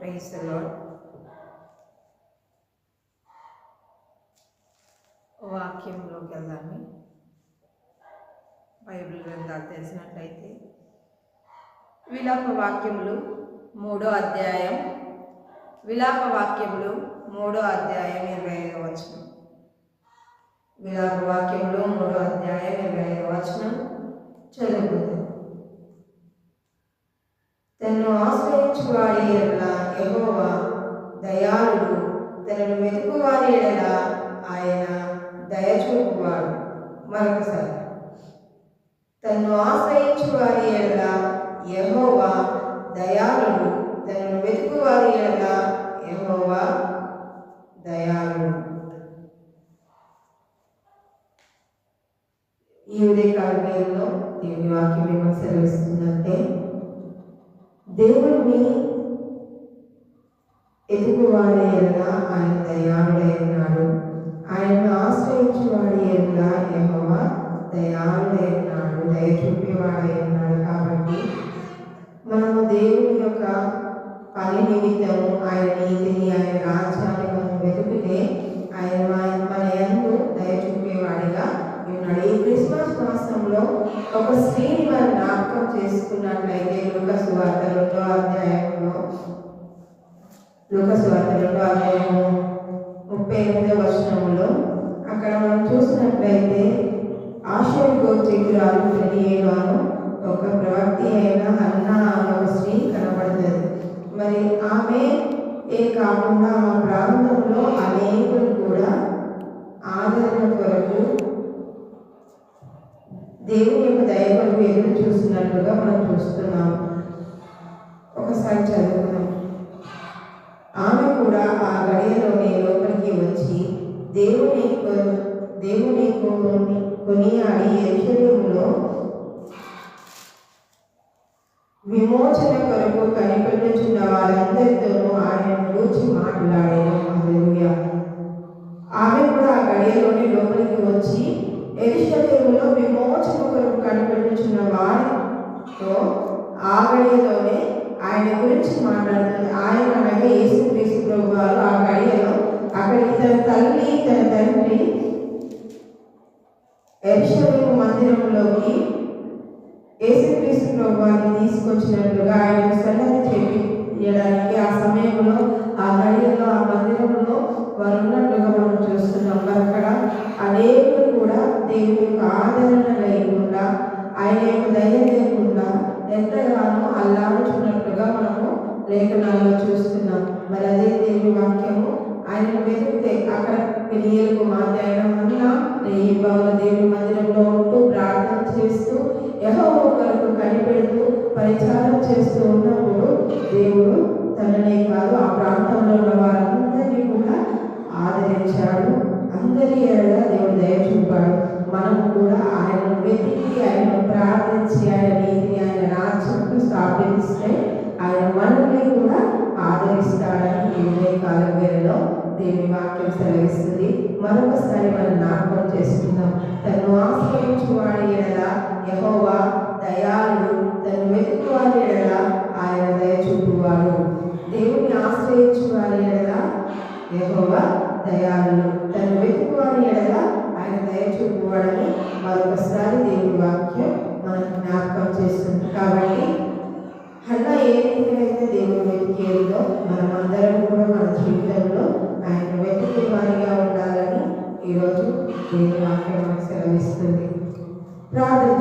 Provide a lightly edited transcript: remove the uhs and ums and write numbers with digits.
Praise the lord. వాక్యంలోకి వెళ్దాము. Bible గ్రంథాలు తెలిసినట్లయితే విలాప వాక్యములు 3వ అధ్యాయం 25వ వచనం. విలాప వాక్యములు 3వ అధ్యాయం 25వ వచనం చదువుకుందాం. తనను ఆశ్రయించు వారి ఎడల యెహోవా దయాళుడు, తనను వెతుకు వారి ఎడల ఆయన దయచూపువాడు. మరొకసారి, తనను ఆశ్రయించు వారి ఎడల యెహోవా దయాళుడు, తనను వెతుకు వారి ఎడల యెహోవా దయాళుడు. ఈ ఉదయకాల వేళలో దేవుని వాక్యం ఏమో సెలవిస్తుందంటే, దేవుణ్ణి ఎదుగువాడి ఎడల ఆయన దయాళుడై ఉన్నాడు, ఆయనను ఆశ్రయించు వాడి ఎడల యెహోవా దయాళుడై ఉన్నాడు, దయ చూపేవాడై ఉన్నాడు. కాబట్టి మనము దేవుని యొక్క పని నిమిత్తము ఆయన నీతిని, ఆయన రాజ్యాన్ని మనం వెతుకుతే ఆయన మన యందు దయ చూపేవాడిగా ఉన్నాడు. ఈ క్రిస్మస్ మాసంలో ఒక స్త్రీని మనం జ్ఞాపకం చేసుకున్నట్లయితే లూకా సువార్త 2వ అధ్యాయంలో 38వ వచనంలో అక్కడ మనం చూసినట్లయితే ఆషేరు గోత్రీకురాలు పెనియేలు ఒక ప్రవక్తి అయిన హన్నా అనే ఒక స్త్రీ కనబడుతుంది. మరి ఆమె కాకుండా ఆ ప్రాంతంలో అనేకులు కూడా ఆదరణ కొరకు దేవుని యొక్క దయ కొరకు ఎదురు చూస్తున్నట్లుగా మనం చూస్తున్నాం. ఒకసారి చదువుకున్నాం. ఆమె కూడా ఆ గడియలోనే లోపలికి వచ్చి దేవుని కొనియాడి యెరూషలేములో విమోచన కొరకు కనిపెట్టుచున్న వారందరితోనూ ఆయనను గురించి మాట్లాడారు. హల్లెలూయా. ఆమె కూడా ఆ గడియలోనే లోపలికి వచ్చి యెరూషలేములో విమోచన కొరకు కనిపెట్టుచున్న వారితో ఆ గడియలోనే ఆయన గురించి మాట్లాడుతుంది. ఆయన అనగా యేసుక్రీస్తు ప్రభువారు ఆ గడియలో అక్కడికి తన తల్లి తన తండ్రి యెరూషలేము మందిరంలోకి యేసుక్రీస్తు ప్రభువారిని తీసుకొచ్చినట్లుగా ఆయన సన్నద్ధి చేయడానికి ఆ సమయంలో ఆ గడియలో ఆ మందిరంలో వారు ఉన్నట్లుగా మనం చూస్తున్నాం. అక్కడ అనేకులు కూడా దేవుని యొక్క ఆదరణ లేకుండా, ఆయన యొక్క దయ లేకుండా ఎంతగానో అల్లాడుచున్నట్లుగా మనము లేఖనాల్లో చూస్తున్నాం. మరి అదే దేవుని వాక్యము ఆయనను వెతికితే అక్కడ పెనియేలు కుమార్తె అయిన హన్నా దేవుని మందిరంలో ఉంటూ ప్రార్థన చేస్తూ యెహోవా కొరకు కనిపెడుతూ పరిచారం చేస్తూ ఉన్నప్పుడు దేవుడు తననే కాదు ఆ ప్రాంతంలో ఉన్న వారందరినీ కూడా ఆదరించాడు. అందరి ఎడల దేవుడు దయ చూపాడు. మనము కూడా ఆయనను వెతికి ఆయనను ప్రార్థించి ఆయన నీతిని ఆయన రాజ్యంకు స్థాపిస్తే ఆయన మనల్ని కూడా ఆదరిస్తాడని ఈ ఉదయకాల వేళలో దేవుని వాక్యం సెలవిస్తుంది. మరొకసారి మనం జ్ఞాపకం చేసుకుందాం. తను ఆశ్రయించు వాడి ఎడల యెహోవా దయాళుడు, తను వెతుకు వాడి ఎడల ఆయన దయ చూపువాడు. దేవుని ఆశ్రయించు వాడి ఎడల యెహోవా దయాళుడు, తను వెతుకు వాడి ఎడల ఆయన దయ చూపువాడని మరొకసారి దేవుని వాక్యం మనకు జ్ఞాపకం చేస్తుంది. కాబట్టి హన్నా ఏ రీతిగా అయితే దేవుని వెతికేదో మనమందరం కూడా మన జీవితంలో ఆయన వెతికే వారిగా ఉండాలని ఈరోజు దేవుని వాక్యం మనకు సెలవిస్తుంది. ప్రార్థన